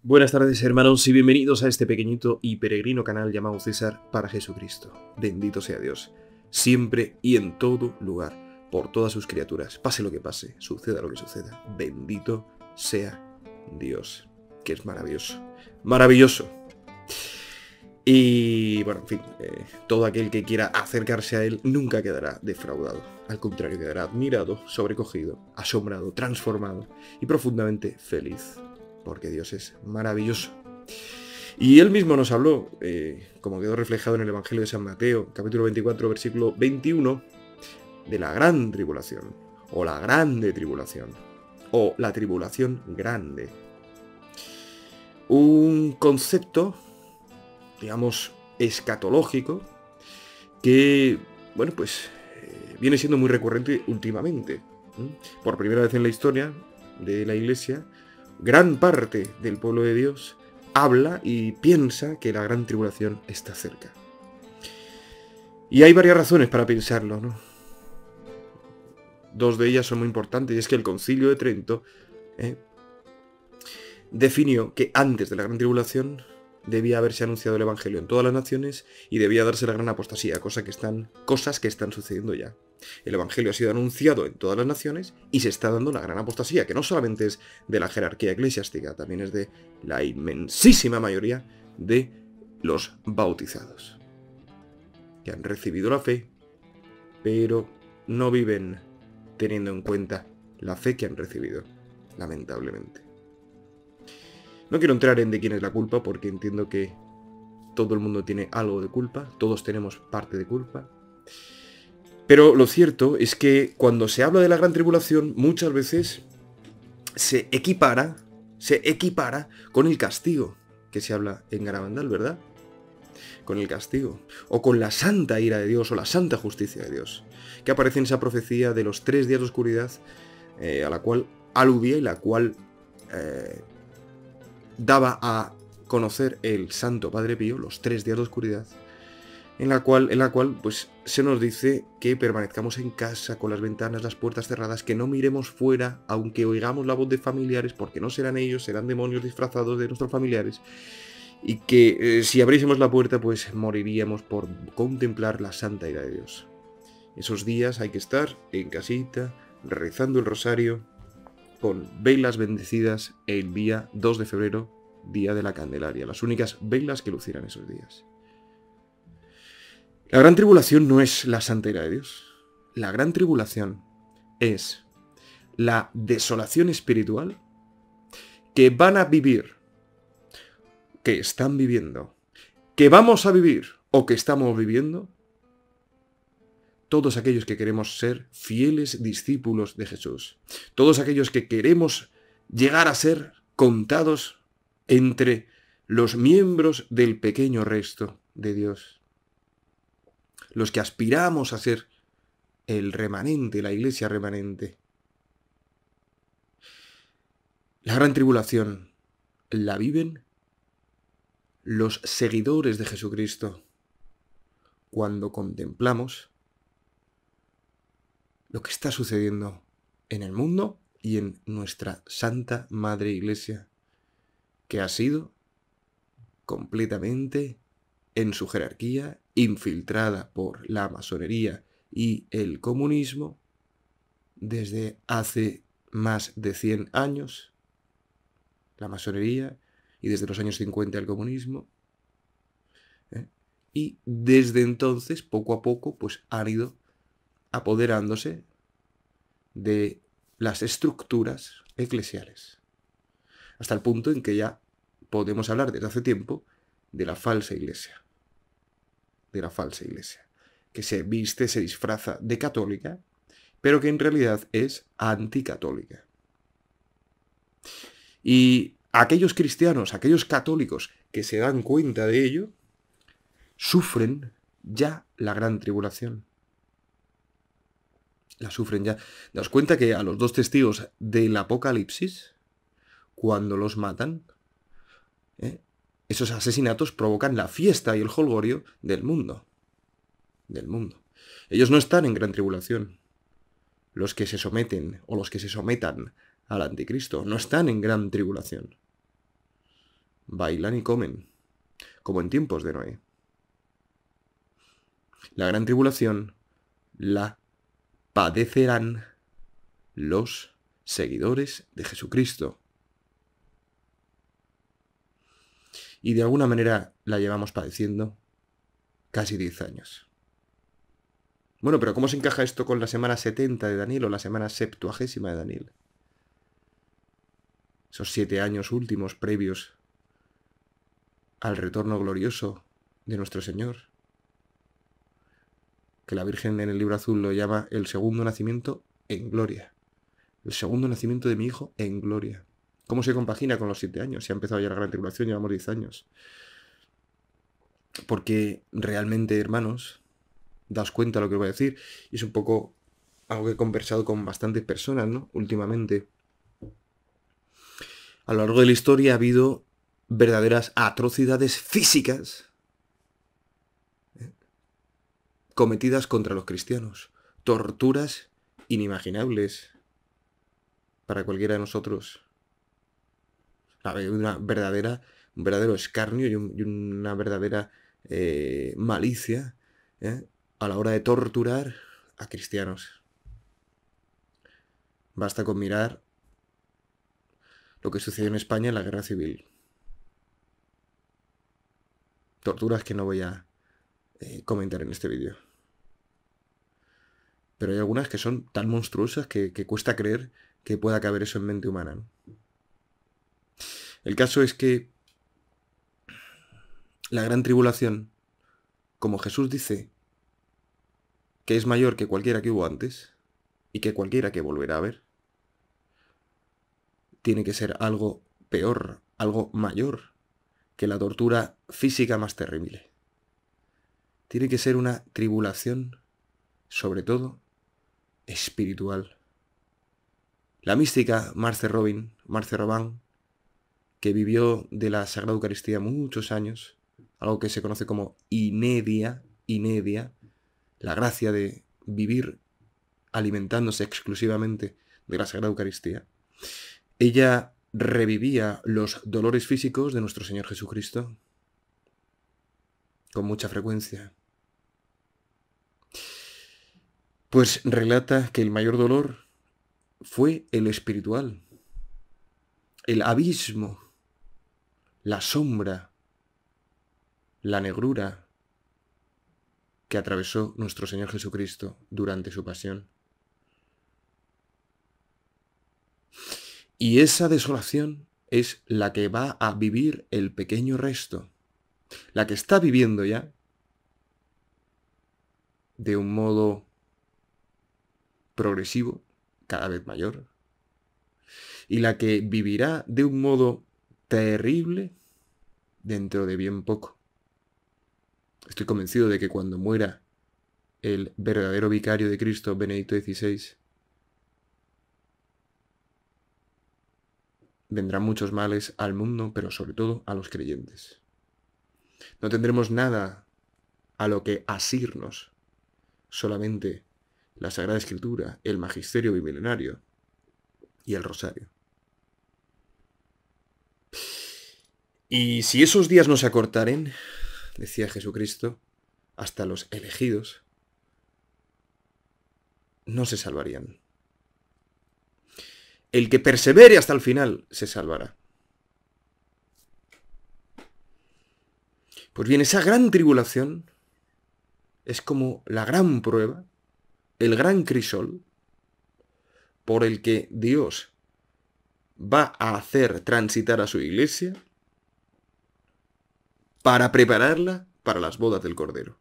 Buenas tardes, hermanos, y bienvenidos a este pequeñito y peregrino canal llamado César para Jesucristo. Bendito sea Dios, siempre y en todo lugar, por todas sus criaturas, pase lo que pase, suceda lo que suceda. Bendito sea Dios, que es maravilloso, maravilloso. Y bueno, en fin, todo aquel que quiera acercarse a Él nunca quedará defraudado. Al contrario, quedará admirado, sobrecogido, asombrado, transformado y profundamente feliz. Porque Dios es maravilloso. Y Él mismo nos habló, como quedó reflejado en el Evangelio de San Mateo, capítulo 24, versículo 21, de la gran tribulación, o la grande tribulación, o la tribulación grande. Un concepto, digamos, escatológico, que, bueno, pues viene siendo muy recurrente últimamente. Por primera vez en la historia de la Iglesia, gran parte del pueblo de Dios habla y piensa que la gran tribulación está cerca. Y hay varias razones para pensarlo, ¿no? Dos de ellas son muy importantes, y es que el Concilio de Trento definió que antes de la gran tribulación debía haberse anunciado el Evangelio en todas las naciones y debía darse la gran apostasía, cosas que están sucediendo ya. El Evangelio ha sido anunciado en todas las naciones y se está dando la gran apostasía, que no solamente es de la jerarquía eclesiástica, también es de la inmensísima mayoría de los bautizados, que han recibido la fe, pero no viven teniendo en cuenta la fe que han recibido, lamentablemente. No quiero entrar en de quién es la culpa, porque entiendo que todo el mundo tiene algo de culpa, todos tenemos parte de culpa. Pero lo cierto es que cuando se habla de la gran tribulación, muchas veces se equipara con el castigo que se habla en Garabandal, ¿verdad? Con el castigo, o con la santa ira de Dios, o la santa justicia de Dios, que aparece en esa profecía de los 3 días de oscuridad, a la cual aludía y la cual daba a conocer el Santo Padre Pío, los 3 días de oscuridad, en la cual pues se nos dice que permanezcamos en casa con las ventanas, las puertas cerradas, que no miremos fuera, aunque oigamos la voz de familiares, porque no serán ellos, serán demonios disfrazados de nuestros familiares, y que si abriésemos la puerta, pues moriríamos por contemplar la santa ira de Dios. Esos días hay que estar en casita, rezando el rosario, con velas bendecidas el día 2 de febrero, día de la Candelaria, las únicas velas que lucirán esos días. La gran tribulación no es la santa ira de Dios. La gran tribulación es la desolación espiritual que van a vivir, que están viviendo, que vamos a vivir o que estamos viviendo todos aquellos que queremos ser fieles discípulos de Jesús. Todos aquellos que queremos llegar a ser contados entre los miembros del pequeño resto de Dios. Los que aspiramos a ser el remanente, la iglesia remanente. La gran tribulación la viven los seguidores de Jesucristo cuando contemplamos lo que está sucediendo en el mundo y en nuestra Santa Madre Iglesia, que ha sido completamente en su jerarquía infiltrada por la masonería y el comunismo desde hace más de 100 años, la masonería, y desde los años 50 el comunismo, y desde entonces, poco a poco, pues han ido apoderándose de las estructuras eclesiales, hasta el punto en que ya podemos hablar desde hace tiempo de la falsa iglesia, que se viste, se disfraza de católica, pero que en realidad es anticatólica. Y aquellos cristianos, aquellos católicos que se dan cuenta de ello, sufren ya la gran tribulación. La sufren ya. Daos cuenta que a los 2 testigos del Apocalipsis, cuando los matan, esos asesinatos provocan la fiesta y el jolgorio del mundo. Ellos no están en gran tribulación. Los que se someten o los que se sometan al anticristo no están en gran tribulación. bailan y comen, como en tiempos de Noé. La gran tribulación la padecerán los seguidores de Jesucristo. Y de alguna manera la llevamos padeciendo casi 10 años. Bueno, pero ¿cómo se encaja esto con la semana 70 de Daniel o la semana 70 de Daniel? Esos 7 años últimos previos al retorno glorioso de nuestro Señor, que la Virgen en el libro azul lo llama el segundo nacimiento en gloria. El segundo nacimiento de mi hijo en gloria. ¿Cómo se compagina con los 7 años? Se ha empezado ya la gran tribulación, llevamos 10 años. Porque realmente, hermanos, daos cuenta de lo que os voy a decir, y es un poco algo que he conversado con bastantes personas, ¿no? Últimamente. A lo largo de la historia ha habido verdaderas atrocidades físicas cometidas contra los cristianos. Torturas inimaginables para cualquiera de nosotros. Ha habido un verdadero escarnio y una verdadera malicia a la hora de torturar a cristianos. Basta con mirar lo que sucedió en España en la Guerra Civil. Torturas que no voy a comentar en este vídeo. Pero hay algunas que son tan monstruosas que cuesta creer que pueda caber eso en mente humana, ¿no? El caso es que la gran tribulación, como Jesús dice, que es mayor que cualquiera que hubo antes y que cualquiera que volverá a ver, tiene que ser algo peor, algo mayor que la tortura física más terrible. Tiene que ser una tribulación, sobre todo, espiritual. La mística Marthe Robin, que vivió de la Sagrada Eucaristía muchos años, algo que se conoce como inedia, la gracia de vivir alimentándose exclusivamente de la Sagrada Eucaristía. Ella revivía los dolores físicos de nuestro Señor Jesucristo con mucha frecuencia. Pues relata que el mayor dolor fue el espiritual, el abismo, la sombra, la negrura que atravesó nuestro Señor Jesucristo durante su pasión. Y esa desolación es la que va a vivir el pequeño resto, la que está viviendo ya de un modo progresivo, cada vez mayor, y la que vivirá de un modo terrible dentro de bien poco. Estoy convencido de que cuando muera el verdadero vicario de Cristo, Benedicto XVI, vendrán muchos males al mundo, pero sobre todo a los creyentes. No tendremos nada a lo que asirnos, solamente la Sagrada Escritura, el Magisterio Bimilenario y el Rosario. Y si esos días no se acortaren, decía Jesucristo, hasta los elegidos no se salvarían. El que persevere hasta el final se salvará. Pues bien, esa gran tribulación es como la gran prueba, el gran crisol, por el que Dios va a hacer transitar a su iglesia para prepararla para las bodas del Cordero.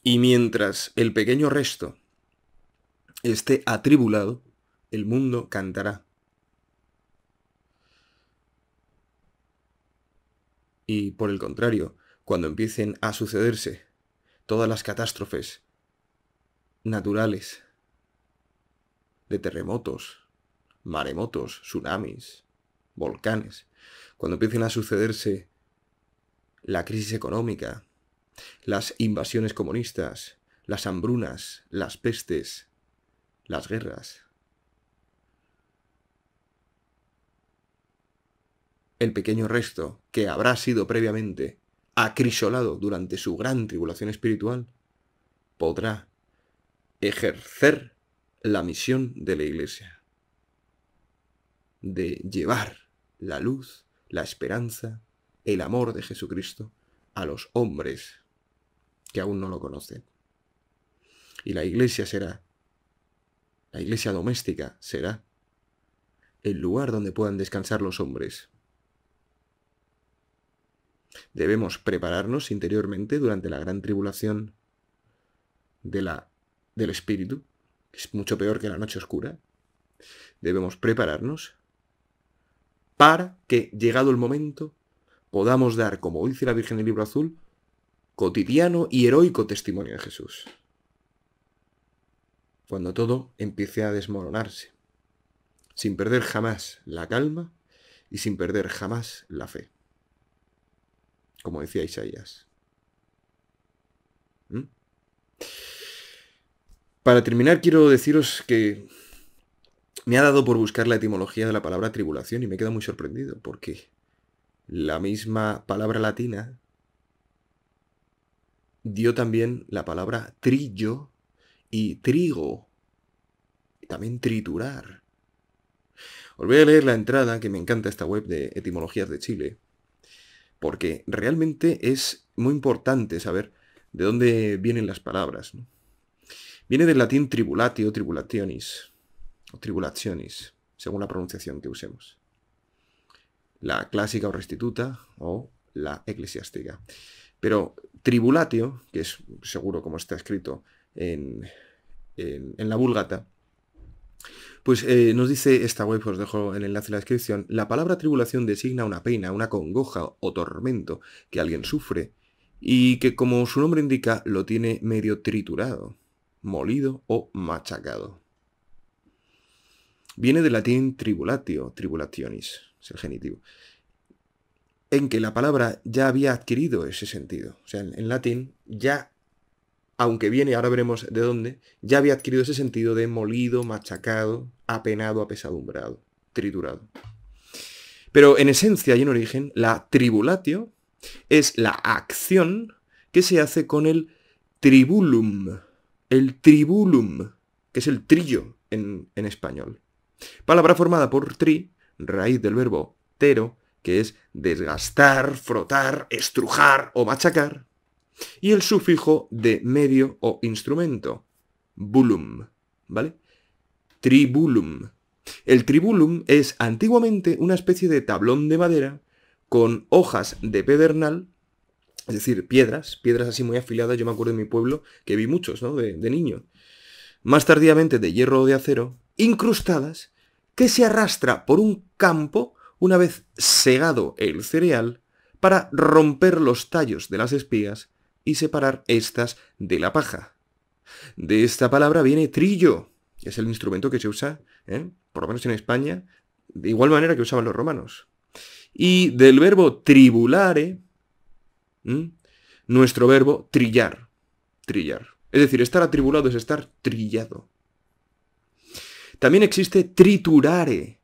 Y mientras el pequeño resto esté atribulado, el mundo cantará. Y por el contrario, cuando empiecen a sucederse todas las catástrofes naturales, de terremotos, maremotos, tsunamis, volcanes, cuando empiecen a sucederse la crisis económica, las invasiones comunistas, las hambrunas, las pestes, las guerras, el pequeño resto que habrá sido previamente acrisolado durante su gran tribulación espiritual, podrá ejercer la misión de la Iglesia, de llevar la luz, la esperanza, el amor de Jesucristo a los hombres que aún no lo conocen. Y la Iglesia doméstica será el lugar donde puedan descansar los hombres. Debemos prepararnos interiormente durante la gran tribulación del espíritu, que es mucho peor que la noche oscura. Debemos prepararnos para que, llegado el momento, podamos dar, como dice la Virgen del Libro Azul, cotidiano y heroico testimonio de Jesús. Cuando todo empiece a desmoronarse, sin perder jamás la calma y sin perder jamás la fe. Como decía Isaías. Para terminar, quiero deciros que me ha dado por buscar la etimología de la palabra tribulación y me he quedado muy sorprendido, porque la misma palabra latina dio también la palabra trillo y trigo, y también triturar. Os voy a leer la entrada, que me encanta esta web de etimologías de Chile, porque realmente es muy importante saber de dónde vienen las palabras, ¿no? Viene del latín tribulatio, tribulationis, o tribulationis, según la pronunciación que usemos. La clásica o restituta, o la eclesiástica. Pero tribulatio, que es seguro como está escrito en la Vulgata, pues nos dice esta web, os dejo el enlace en la descripción, la palabra tribulación designa una pena, una congoja o tormento que alguien sufre y que, como su nombre indica, lo tiene medio triturado, molido o machacado. Viene del latín tribulatio, tribulationis, es el genitivo, en que la palabra ya había adquirido ese sentido. O sea, en latín ya, aunque viene, ahora veremos de dónde, ya había adquirido ese sentido de molido, machacado, apenado, apesadumbrado, triturado. Pero en esencia y en origen, la tribulatio es la acción que se hace con el tribulum, que es el trillo en español. Palabra formada por tri, raíz del verbo tero, que es desgastar, frotar, estrujar o machacar, y el sufijo de medio o instrumento, bulum, ¿vale? Tribulum. El tribulum es antiguamente una especie de tablón de madera con hojas de pedernal, es decir, piedras así muy afiladas. Yo me acuerdo en mi pueblo que vi muchos, ¿no? de niño. Más tardíamente de hierro o de acero, incrustadas, que se arrastra por un campo una vez segado el cereal para romper los tallos de las espigas y separar éstas de la paja. De esta palabra viene trillo, que es el instrumento que se usa, por lo menos en España, de igual manera que usaban los romanos. Y del verbo tribulare, nuestro verbo trillar. Es decir, estar atribulado es estar trillado. También existe triturare,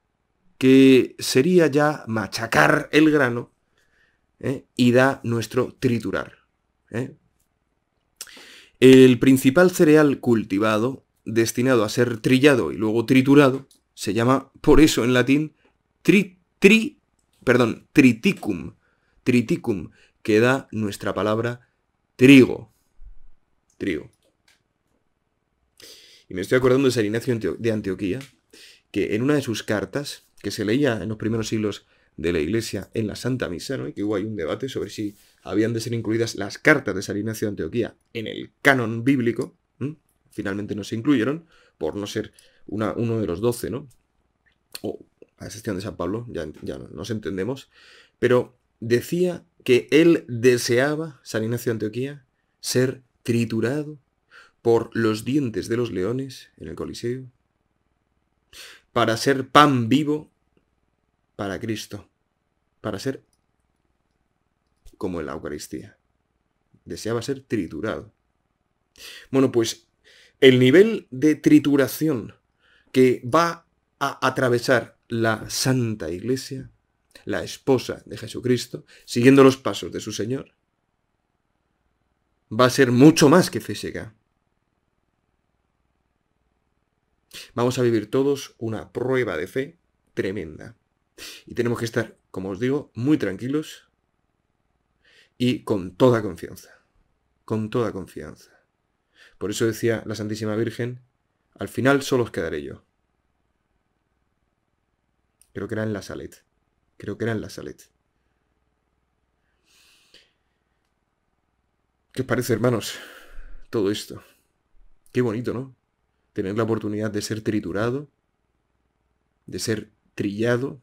que sería ya machacar el grano, y da nuestro triturar. El principal cereal cultivado, destinado a ser trillado y luego triturado, se llama, por eso en latín, triticum. Triticum, que da nuestra palabra trigo. Y me estoy acordando de San Ignacio de Antioquía, que en una de sus cartas, que se leía en los primeros siglos de la Iglesia en la Santa Misa, ¿no? Y que hubo ahí un debate sobre si habían de ser incluidas las cartas de San Ignacio de Antioquía en el canon bíblico. Finalmente no se incluyeron, por no ser uno de los 12, ¿no? O a excepción de San Pablo, ya nos entendemos. Pero decía que él deseaba, San Ignacio de Antioquía, ser triturado por los dientes de los leones en el Coliseo, para ser pan vivo para Cristo, para ser como en la Eucaristía. Deseaba ser triturado. Bueno, pues el nivel de trituración que va a atravesar la Santa Iglesia la esposa de Jesucristo, siguiendo los pasos de su Señor, va a ser mucho más que física. Vamos a vivir todos una prueba de fe tremenda. Y tenemos que estar, como os digo, muy tranquilos y con toda confianza. Con toda confianza. Por eso decía la Santísima Virgen, al final solo os quedaré yo. Creo que era en la Salet. ¿Qué os parece, hermanos, todo esto? Qué bonito, ¿no? Tener la oportunidad de ser triturado, de ser trillado,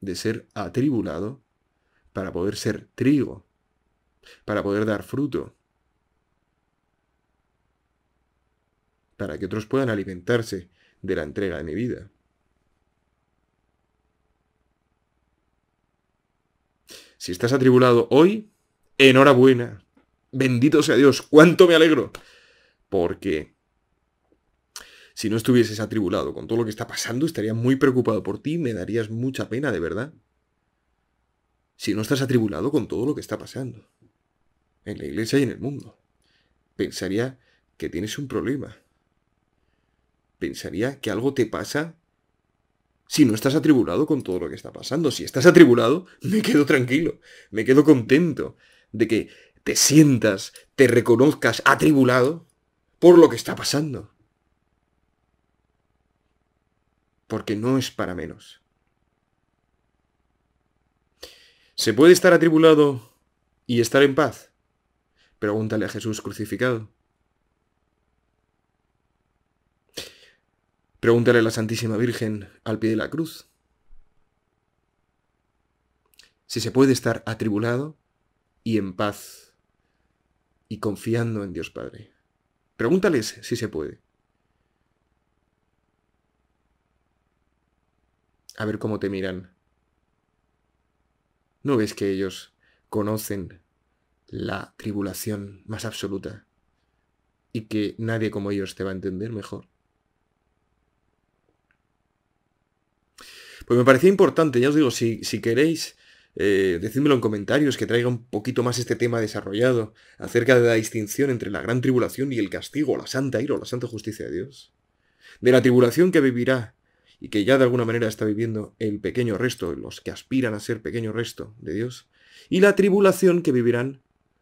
de ser atribulado, para poder ser trigo, para poder dar fruto, para que otros puedan alimentarse de la entrega de mi vida. Si estás atribulado hoy, enhorabuena. Bendito sea Dios, cuánto me alegro. Porque si no estuvieses atribulado con todo lo que está pasando, estaría muy preocupado por ti, me darías mucha pena, de verdad. Si no estás atribulado con todo lo que está pasando, en la iglesia y en el mundo, pensaría que tienes un problema. Pensaría que algo te pasa si no estás atribulado con todo lo que está pasando. Si estás atribulado, me quedo tranquilo, me quedo contento de que te sientas, te reconozcas atribulado por lo que está pasando. Porque no es para menos. ¿Se puede estar atribulado y estar en paz? Pregúntale a Jesús crucificado. Pregúntale a la Santísima Virgen al pie de la cruz. Si se puede estar atribulado y en paz y confiando en Dios Padre. Pregúntales si se puede. A ver cómo te miran. ¿No ves que ellos conocen la tribulación más absoluta y que nadie como ellos te va a entender mejor? Pues me parecía importante, ya os digo, si queréis, decídmelo en comentarios, que traiga un poquito más este tema desarrollado acerca de la distinción entre la gran tribulación y el castigo, la santa ira o la santa justicia de Dios. De la tribulación que vivirá y que ya de alguna manera está viviendo el pequeño resto, los que aspiran a ser pequeño resto de Dios, y la tribulación que vivirán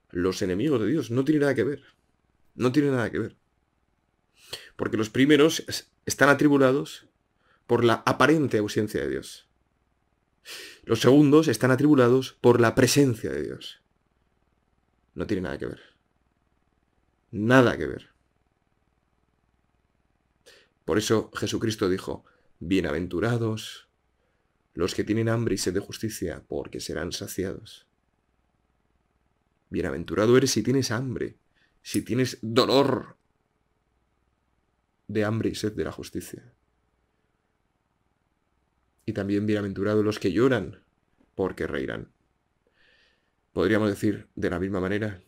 los enemigos de Dios. No tiene nada que ver. No tiene nada que ver. Porque los primeros están atribulados por la aparente ausencia de Dios. Los segundos están atribulados por la presencia de Dios. No tiene nada que ver. Nada que ver. Por eso Jesucristo dijo, bienaventurados los que tienen hambre y sed de justicia, porque serán saciados. Bienaventurado eres si tienes hambre, si tienes dolor de hambre y sed de la justicia. Y también bienaventurados los que lloran, porque reirán. Podríamos decir de la misma manera,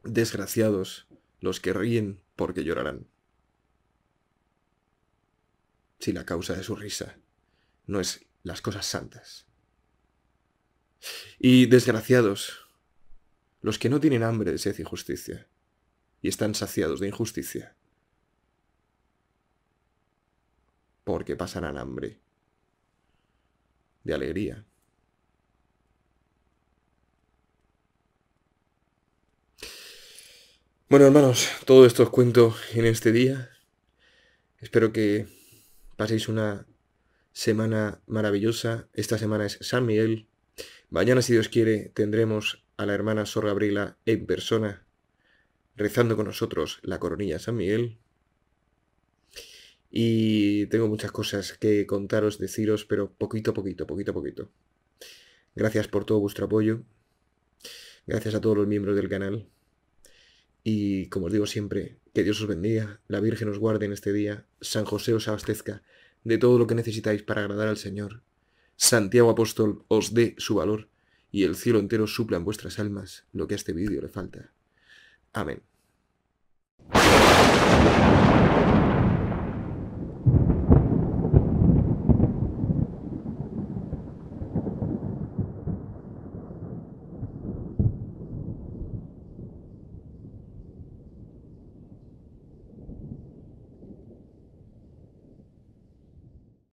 desgraciados los que ríen, porque llorarán. Si la causa de su risa no es las cosas santas. Y desgraciados los que no tienen hambre de sed y justicia, y están saciados de injusticia, porque pasarán hambre de alegría. Bueno, hermanos, todo esto os cuento en este día. Espero que paséis una semana maravillosa. Esta semana es San Miguel. Mañana, si Dios quiere, tendremos a la hermana Sor Gabriela en persona, rezando con nosotros la coronilla de San Miguel. Y tengo muchas cosas que contaros, deciros, pero poquito a poquito. Gracias por todo vuestro apoyo. Gracias a todos los miembros del canal. Y como os digo siempre, que Dios os bendiga, la Virgen os guarde en este día, San José os abastezca de todo lo que necesitáis para agradar al Señor, Santiago Apóstol os dé su valor y el cielo entero supla en vuestras almas lo que a este vídeo le falta. Amén.